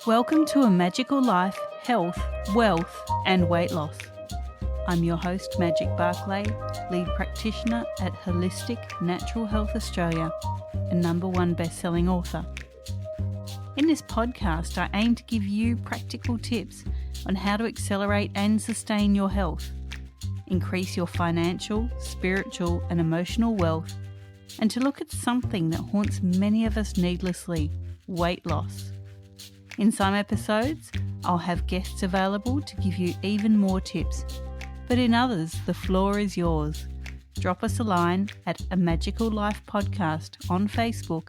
Welcome to A Magical Life, Health, Wealth and Weight Loss. I'm your host, Magic Barclay, lead practitioner at Holistic Natural Health Australia and #1 best-selling author. In this podcast, I aim to give you practical tips on how to accelerate and sustain your health, increase your financial, spiritual and emotional wealth, and to look at something that haunts many of us needlessly, weight loss. In some episodes, I'll have guests available to give you even more tips, but in others, the floor is yours. Drop us a line at A Magical Life Podcast on Facebook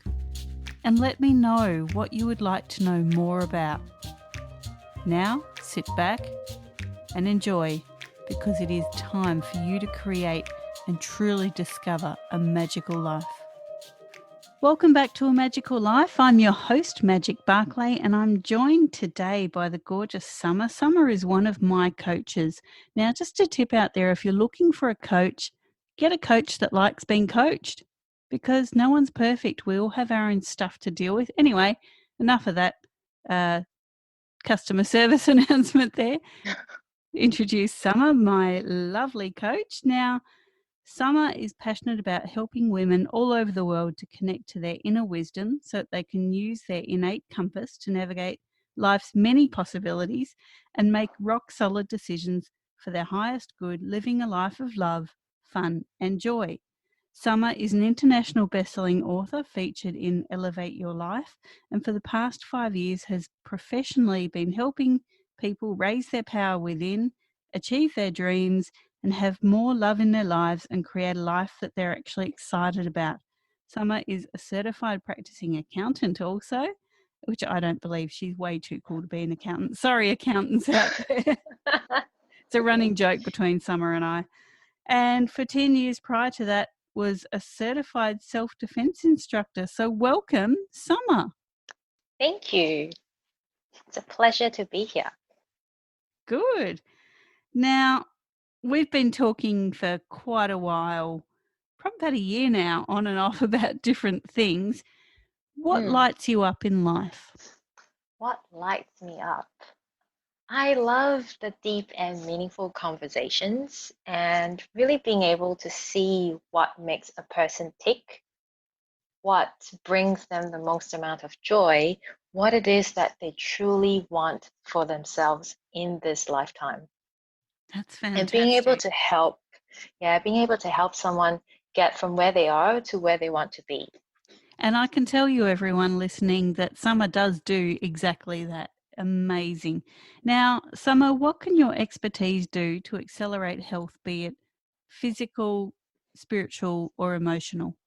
and let me know what you would like to know more about. Now, sit back and enjoy, because it is time for you to create and truly discover a magical life. Welcome back to A Magical Life. I'm your host, Magic Barclay, and I'm joined today by the gorgeous Summer. Summer is one of my coaches. Now, just a tip out there, if you're looking for a coach, get a coach that likes being coached, because no one's perfect. We all have our own stuff to deal with. Anyway, enough of that customer service announcement there. Introduce Summer, my lovely coach. Now, Summer is passionate about helping women all over the world to connect to their inner wisdom so that they can use their innate compass to navigate life's many possibilities and make rock-solid decisions for their highest good, living a life of love, fun and joy. Summer is an international best-selling author featured in Elevate Your Life, and for the past 5 years has professionally been helping people raise their power within, achieve their dreams, and have more love in their lives and create a life that they're actually excited about. Summer is a certified practicing accountant also, which I don't believe. She's way too cool to be an accountant. Sorry, accountants out there. It's a running joke between Summer and I. And for 10 years prior to that, was a certified self-defense instructor. So welcome, Summer. Thank you. It's a pleasure to be here. Good. Now, we've been talking for quite a while, probably about a year now, on and off about different things. What lights you up in life? What lights me up? I love the deep and meaningful conversations and really being able to see what makes a person tick, what brings them the most amount of joy, what it is that they truly want for themselves in this lifetime. That's fantastic. And being able to help someone get from where they are to where they want to be. And I can tell you, everyone listening, that Summer does do exactly that. Amazing. Now, Summer, what can your expertise do to accelerate health, be it physical, spiritual, or emotional?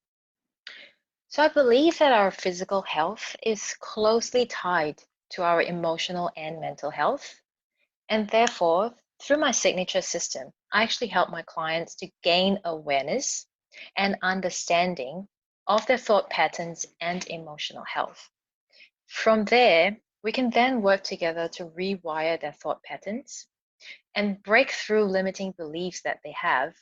So I believe that our physical health is closely tied to our emotional and mental health. And therefore, through my signature system, I actually help my clients to gain awareness and understanding of their thought patterns and emotional health. From there, we can then work together to rewire their thought patterns and break through limiting beliefs that they have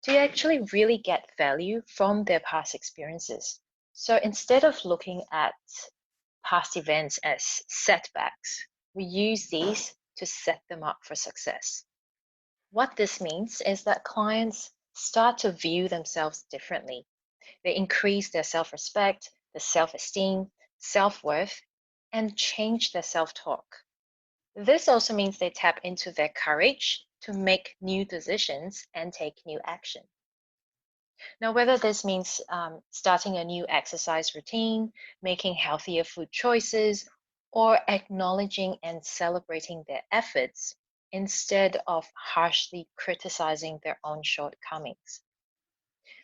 to actually really get value from their past experiences. So instead of looking at past events as setbacks, we use these to set them up for success. What this means is that clients start to view themselves differently. They increase their self-respect, their self-esteem, self-worth, and change their self-talk. This also means they tap into their courage to make new decisions and take new action. Now, whether this means starting a new exercise routine, making healthier food choices, or acknowledging and celebrating their efforts instead of harshly criticizing their own shortcomings.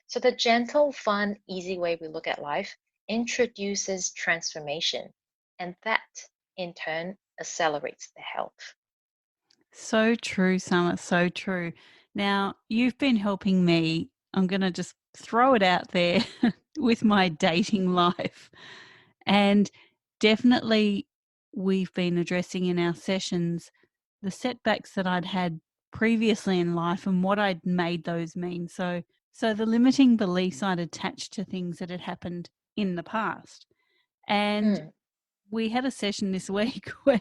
So the gentle, fun, easy way we look at life introduces transformation, and that in turn accelerates the health. So true, Summer, so true. Now, you've been helping me, I'm going to just throw it out there, with my dating life. And definitely we've been addressing in our sessions the setbacks that I'd had previously in life and what I'd made those mean. So the limiting beliefs I'd attached to things that had happened in the past. And We had a session this week where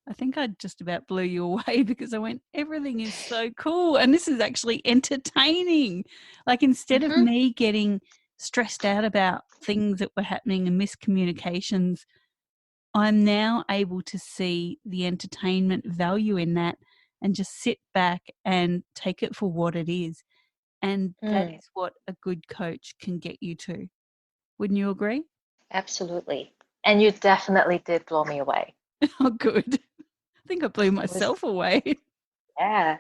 I think I just about blew you away because I went, everything is so cool. And this is actually entertaining. Like, instead of Mm-hmm. me getting stressed out about things that were happening and miscommunications, I'm now able to see the entertainment value in that and just sit back and take it for what it is. And that Mm, is what a good coach can get you to. Wouldn't you agree? absolutely. And you definitely did blow me away. Oh, good. I think I blew It was, myself away. yeah.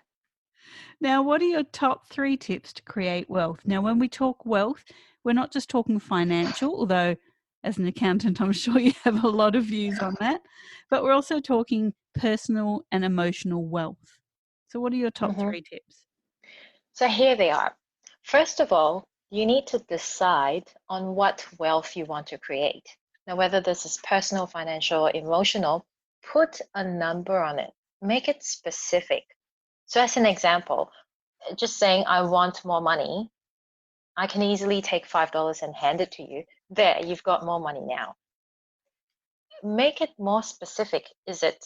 Now, what are your top 3 tips to create wealth? Now, when we talk wealth, we're not just talking financial, although as an accountant, I'm sure you have a lot of views on that, but we're also talking personal and emotional wealth. So, what are your top Hmm. 3 tips? So here they are. First of all, you need to decide on what wealth you want to create. Now, whether this is personal, financial, or emotional, put a number on it. Make it specific. So, as an example, just saying, I want more money, I can easily take $5 and hand it to you. There, you've got more money now. Make it more specific. Is it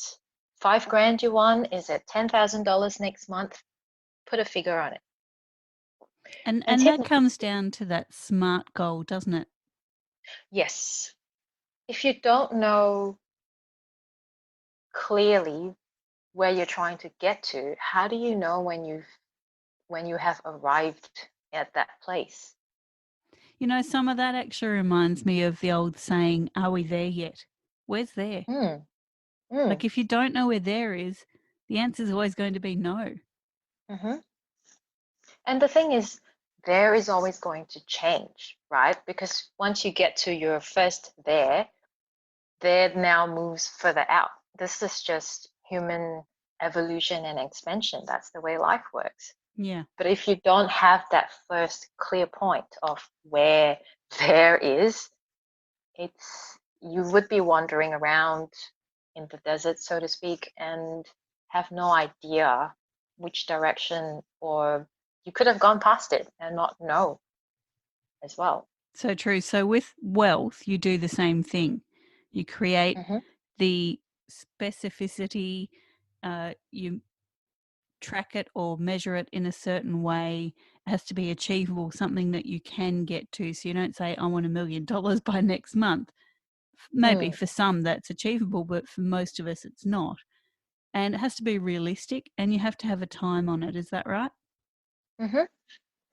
5 grand you want? Is it $10,000 next month? Put a figure on it. And And and tip that number, comes down to that SMART goal, doesn't it? yes. If you don't know clearly where you're trying to get to, how do you know when you have arrived at that place? You know, some of that actually reminds me of the old saying, are we there yet? Where's there? Mm, mm, Like, if you don't know where there is, the answer is always going to be no. hmm. And the thing is, there is always going to change, right? Because once you get to your first there now moves further out. This is just human evolution and expansion. That's the way life works. Yeah. But if you don't have that first clear point of where there is, it's you would be wandering around in the desert, so to speak, and have no idea which direction, or you could have gone past it and not know as well. So true. So with wealth, you do the same thing. You create Hmm. the specificity, you track it or measure it in a certain way. It has to be achievable, something that you can get to. So you don't say, I want $1 million by next month. Maybe Mm. for some that's achievable, but for most of us it's not. And it has to be realistic and you have to have a time on it. Is that right? Hmm.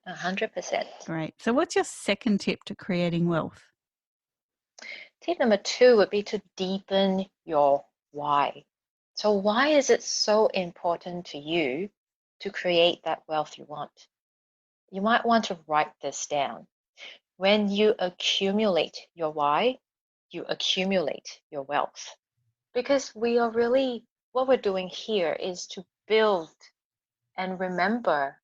100%. Great. So what's your second tip to creating wealth? Tip number 2 would be to deepen your why. So, why is it so important to you to create that wealth you want? You might want to write this down. When you accumulate your why, you accumulate your wealth. Because we are really, what we're doing here is to build and remember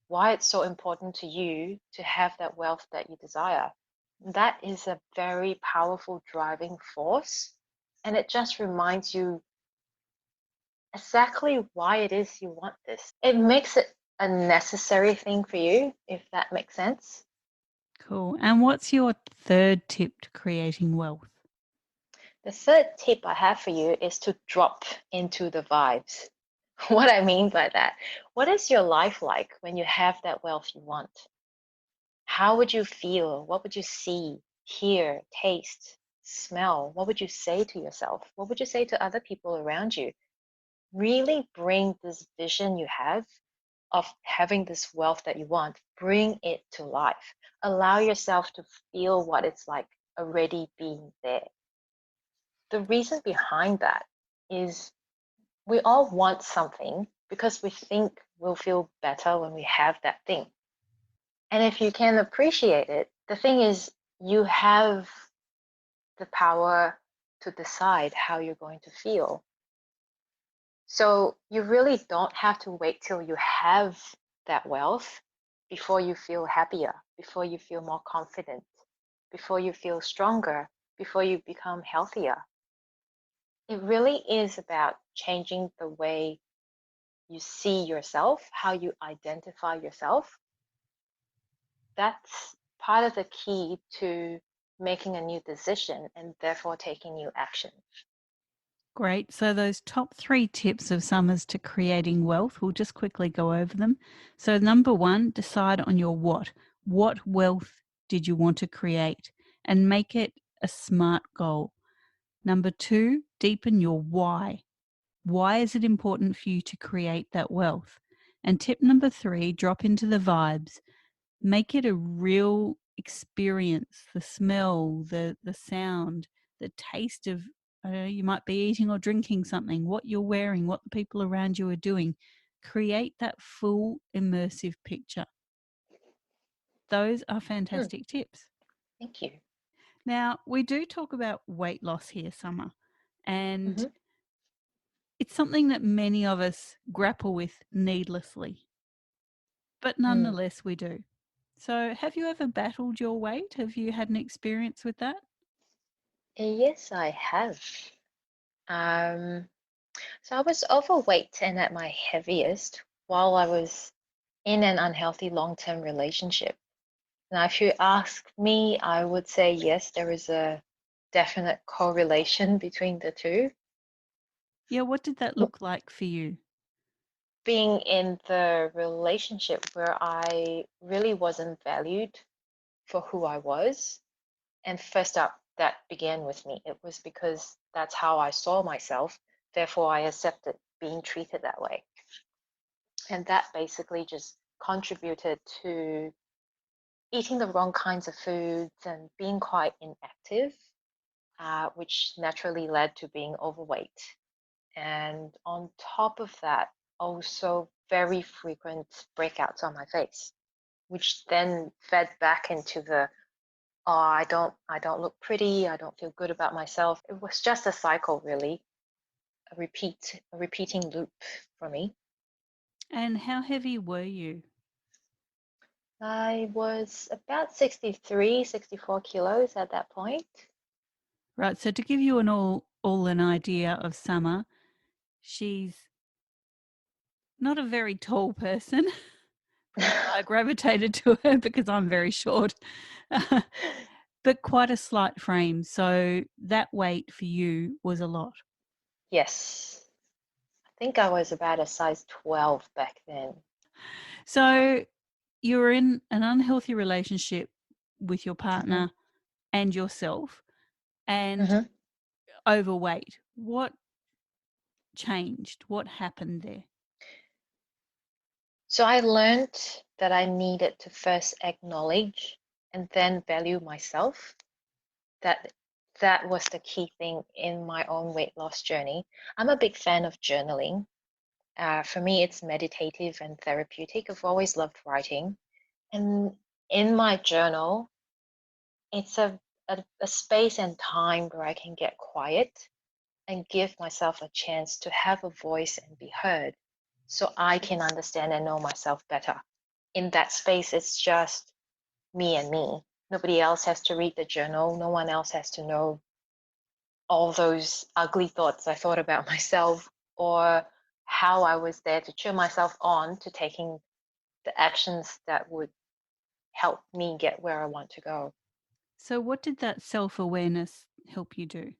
why it's so important to you to have that wealth that you desire. That is a very powerful driving force. And it just reminds you exactly why it is you want this. It makes it a necessary thing for you, if that makes sense. Cool. And what's your third tip to creating wealth? The third tip I have for you is to drop into the vibes. What I mean by that, what is your life like when you have that wealth you want? How would you feel? What would you see, hear, taste, smell? What would you say to yourself? What would you say to other people around you? Really bring this vision you have of having this wealth that you want, bring it to life. Allow yourself to feel what it's like already being there. The reason behind that is we all want something because we think we'll feel better when we have that thing. And if you can appreciate it, the thing is, you have the power to decide how you're going to feel. So you really don't have to wait till you have that wealth before you feel happier, before you feel more confident, before you feel stronger, before you become healthier. It really is about changing the way you see yourself, how you identify yourself. That's part of the key to making a new decision and therefore taking new action. Great. So, those top 3 tips of Summers to creating wealth, we'll just quickly go over them. So, number 1, decide on your what. What wealth did you want to create? And make it a SMART goal. Number 2, deepen your why. Why is it important for you to create that wealth? And tip number 3, drop into the vibes. Make it a real experience, the smell, the sound, the taste of, I don't know, you might be eating or drinking something, what you're wearing, what the people around you are doing. Create that full immersive picture. Those are fantastic tips. Thank you. Now, we do talk about weight loss here, Summer, and Mhm. it's something that many of us grapple with needlessly, but Mm. nonetheless we do. So, have you ever battled your weight? Have you had an experience with that? Yes, I have. Um, so I was overweight and at my heaviest while I was in an unhealthy long-term relationship. Now, if you ask me, I would say yes, there is a definite correlation between the two. Yeah, what did that look like for you? Being in the relationship where I really wasn't valued for who I was. And first up, that began with me. It was because that's how I saw myself. Therefore, I accepted being treated that way. And that basically just contributed to eating the wrong kinds of foods and being quite inactive, which naturally led to being overweight. And on top of that, also very frequent breakouts on my face, which then fed back into the oh, I don't look pretty, I don't feel good about myself. It was just a cycle really, a repeating loop for me. And how heavy were you? I was about 63, 64 kilos at that point. Right, so to give you all an idea of Summer, she's not a very tall person. Probably why I gravitated to her because I'm very short. But quite a slight frame. So that weight for you was a lot. Yes, I think I was about a size 12 back then. So you were in an unhealthy relationship with your Hmm. partner and yourself and Hmm. overweight. What changed? What happened there? So I learned that I needed to first acknowledge and then value myself. That that was the key thing in my own weight loss journey. I'm a big fan of journaling. For me, it's meditative and therapeutic. I've always loved writing. And in my journal, it's a space and time where I can get quiet and give myself a chance to have a voice and be heard so I can understand and know myself better. In that space, it's just me and me. Nobody else has to read the journal. No one else has to know all those ugly thoughts I thought about myself or how I was there to cheer myself on to taking the actions that would help me get where I want to go. So, what did that self awareness help you do?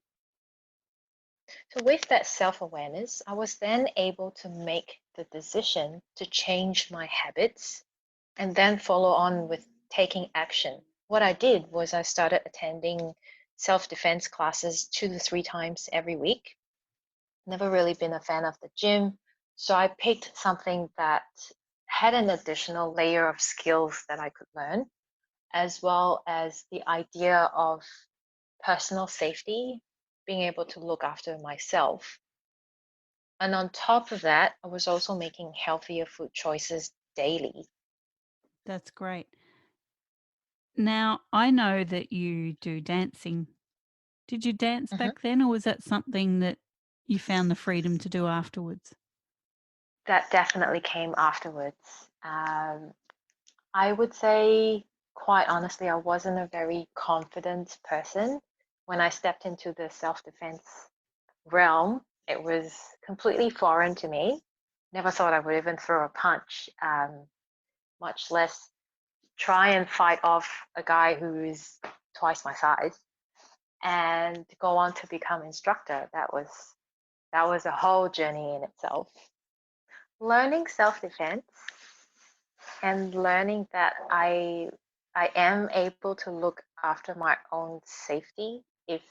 So, with that self awareness, I was then able to make the decision to change my habits and then follow on with taking action. What I did was I started attending self defense classes 2 to 3 times every week. Never really been a fan of the gym. So I picked something that had an additional layer of skills that I could learn, as well as the idea of personal safety, being able to look after myself. And on top of that, I was also making healthier food choices daily. That's great. Now, I know that you do dancing. Did you dance Mhm. back then, or was that something that you found the freedom to do afterwards? That definitely came afterwards. I would say, quite honestly, I wasn't a very confident person. When I stepped into the self defense realm, it was completely foreign to me. Never thought I would even throw a punch, much less try and fight off a guy who's twice my size, and go on to become instructor. That was a whole journey in itself. Learning self-defense and learning that I am able to look after my own safety if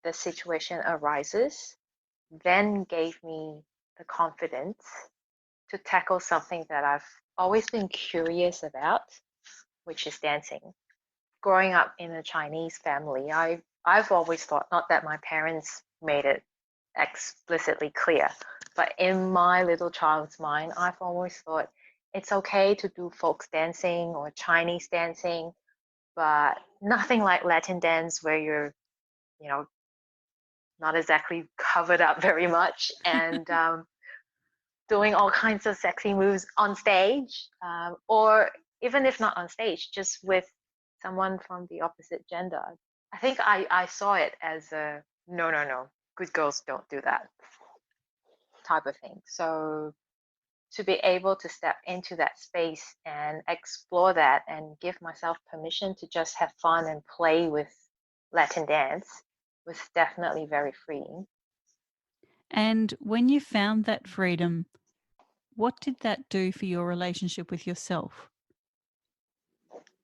the situation arises, then gave me the confidence to tackle something that I've always been curious about, which is dancing. Growing up in a Chinese family, I've always thought, not that my parents made it explicitly clear, but in my little child's mind, I've always thought it's okay to do folk dancing or Chinese dancing, but nothing like Latin dance where you're, you know, not exactly covered up very much and doing all kinds of sexy moves on stage, or even if not on stage, just with someone from the opposite gender. I think I saw it as a no, no, no, good girls don't do that type of thing. So to be able to step into that space and explore that and give myself permission to just have fun and play with Latin dance was definitely very freeing. And when you found that freedom, what did that do for your relationship with yourself?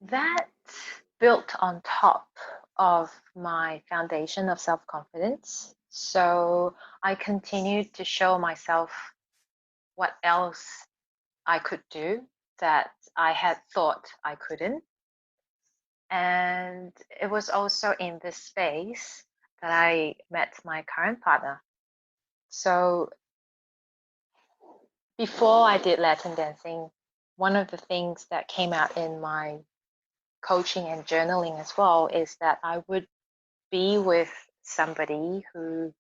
That built on top of my foundation of self-confidence. So I continued to show myself what else I could do that I had thought I couldn't. And it was also in this space that I met my current partner. So before I did Latin dancing, one of the things that came out in my coaching and journaling as well is that I would be with somebody who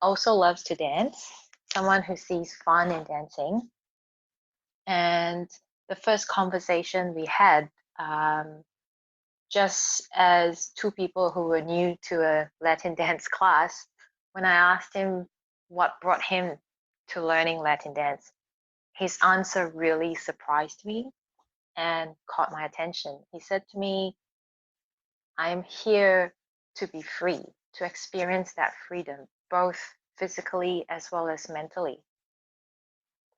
also loves to dance, someone who sees fun in dancing. And the first conversation we had, just as two people who were new to a Latin dance class, when I asked him what brought him to learning Latin dance, his answer really surprised me and caught my attention. He said to me, I'm here to be free, to experience that freedom, both physically as well as mentally.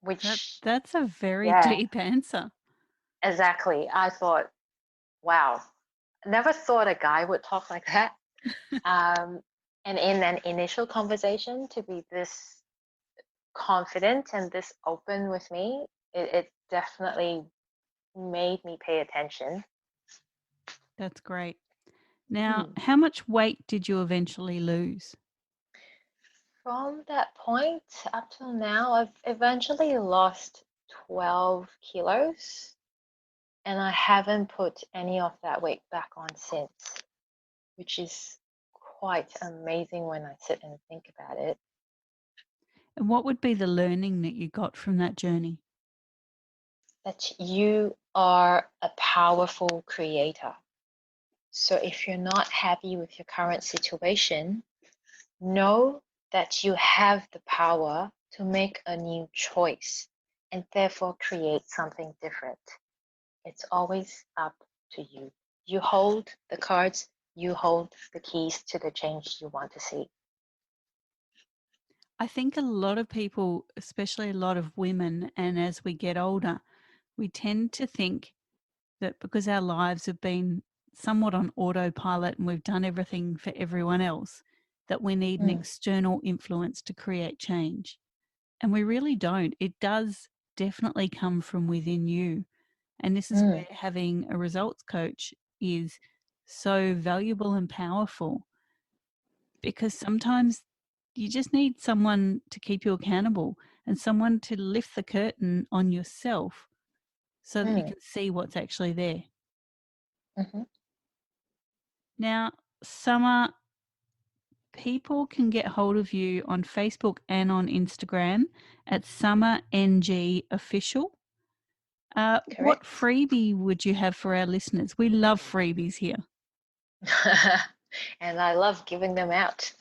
Which, That's a very yeah, deep answer. exactly. I thought, wow, never thought a guy would talk like that. Um, and in an initial conversation, to be this confident and this open with me, it definitely made me pay attention. That's great. Now, Hmm. how much weight did you eventually lose? From that point up till now, I've eventually lost 12 kilos, and I haven't put any of that weight back on since, which is quite amazing when I sit and think about it. And what would be the learning that you got from that journey? That you are a powerful creator. So if you're not happy with your current situation, know that you have the power to make a new choice and therefore create something different. It's always up to you. You hold the cards, you hold the keys to the change you want to see. I think a lot of people, especially a lot of women, and as we get older, we tend to think that because our lives have been somewhat on autopilot and we've done everything for everyone else, that we need an Mm, external influence to create change. And we really don't. It does definitely come from within you. And this is mm, where having a results coach is so valuable and powerful, because sometimes you just need someone to keep you accountable and someone to lift the curtain on yourself so that you mm, can see what's actually there. mhm. Now, Summer, people can get hold of you on Facebook and on Instagram at Summer NG Official. What Correct. freebie would you have for our listeners? We love freebies here. And I love giving them out.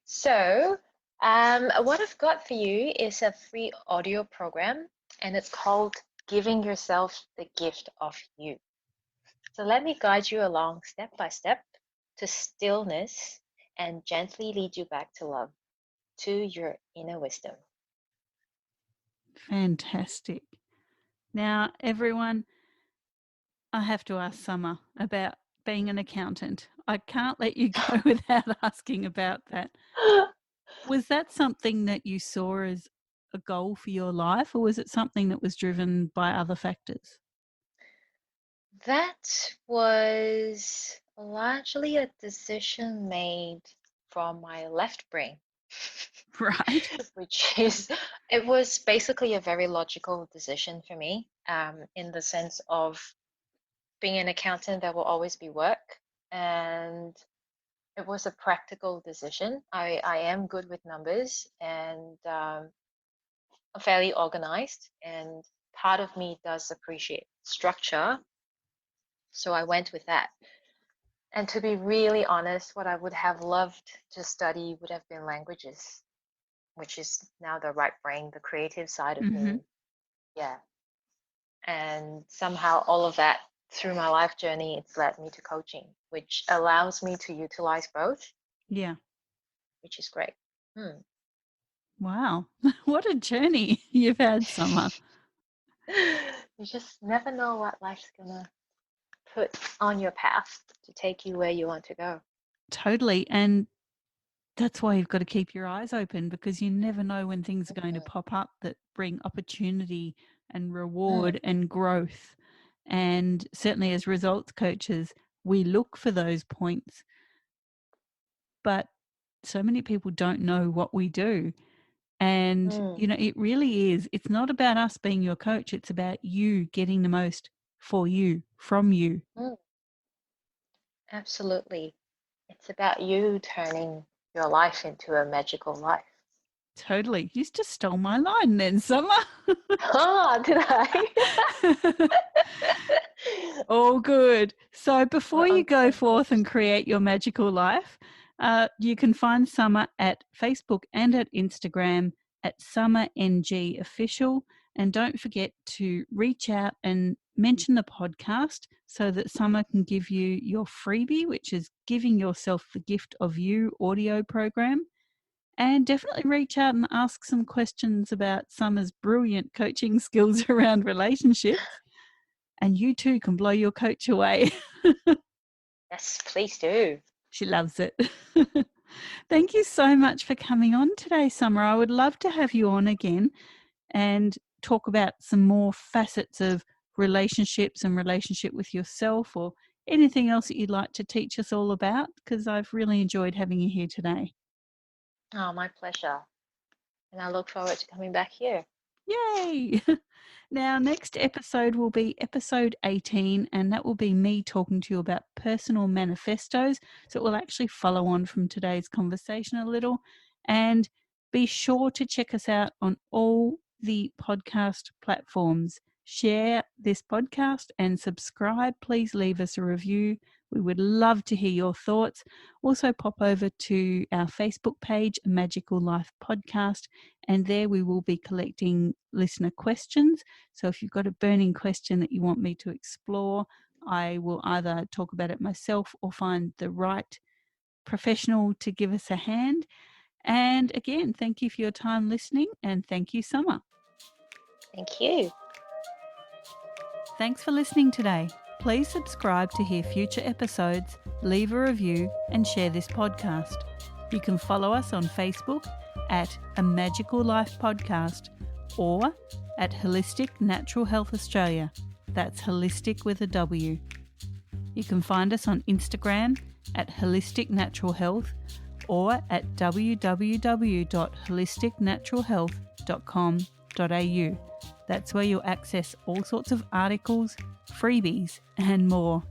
So, what I've got for you is a free audio program, and it's called Giving Yourself the Gift of You. So, let me guide you along step by step to stillness and gently lead you back to love, to your inner wisdom. Fantastic. Now, everyone, I have to ask Summer about being an accountant. I can't let you go without asking about that. Was that something that you saw as a goal for your life, or was it something that was driven by other factors? That was largely a decision made from my left brain, Right. it was basically a very logical decision for me, in the sense of being an accountant, there will always be work, and it was a practical decision. I am good with numbers, and fairly organized, and part of me does appreciate structure, so I went with that. And to be really honest, what I would have loved to study would have been languages, which is now the right brain, the creative side of Mm-hmm. me. Yeah. And somehow all of that through my life journey, it's led me to coaching, which allows me to utilize both, Yeah. which is great. Hmm. Wow. What a journey you've had, Summer. You just never know what life's gonna put on your path to take you where you want to go. Totally. And that's why you've got to keep your eyes open, because you never know when things are going to pop up that bring opportunity and reward and growth. And certainly as results coaches, we look for those points. But so many people don't know what we do. And, it really is. It's not about us being your coach. It's about you getting the most for you, from you. Absolutely. It's about you turning your life into a magical life. Totally. You just stole my line then, Summer. Oh, did I? All good. So before you I'm go forth and privileged. create your magical life, you can find Summer at Facebook and at Instagram at Summer NG Official. And don't forget to reach out and mention the podcast so that Summer can give you your freebie, which is Giving Yourself the Gift of You audio program. And definitely reach out and ask some questions about Summer's brilliant coaching skills around relationships. And you too can blow your coach away. Yes, please do. She loves it. Thank you so much for coming on today, Summer. I would love to have you on again and talk about some more facets of relationships and relationship with yourself, or anything else that you'd like to teach us all about, because I've really enjoyed having you here today. Oh, my pleasure. And I look forward to coming back here. Yay! Now, next episode will be episode 18, and that will be me talking to you about personal manifestos. So it will actually follow on from today's conversation a little. And be sure to check us out on all the podcast platforms. Share this podcast and subscribe. Please leave us a review. We would love to hear your thoughts. Also, pop over to our Facebook page, Magical Life Podcast, and there we will be collecting listener questions. So if you've got a burning question that you want me to explore, I will either talk about it myself or find the right professional to give us a hand. And again, thank you for your time listening, and thank you, Summer. Thank you. Thanks for listening today. Please subscribe to hear future episodes, leave a review, and share this podcast. You can follow us on Facebook at A Magical Life Podcast or at Holistic Natural Health Australia. That's holistic with a W. You can find us on Instagram at Holistic Natural Health or at www.holisticnaturalhealth.com.au. That's where you'll access all sorts of articles, freebies, and more.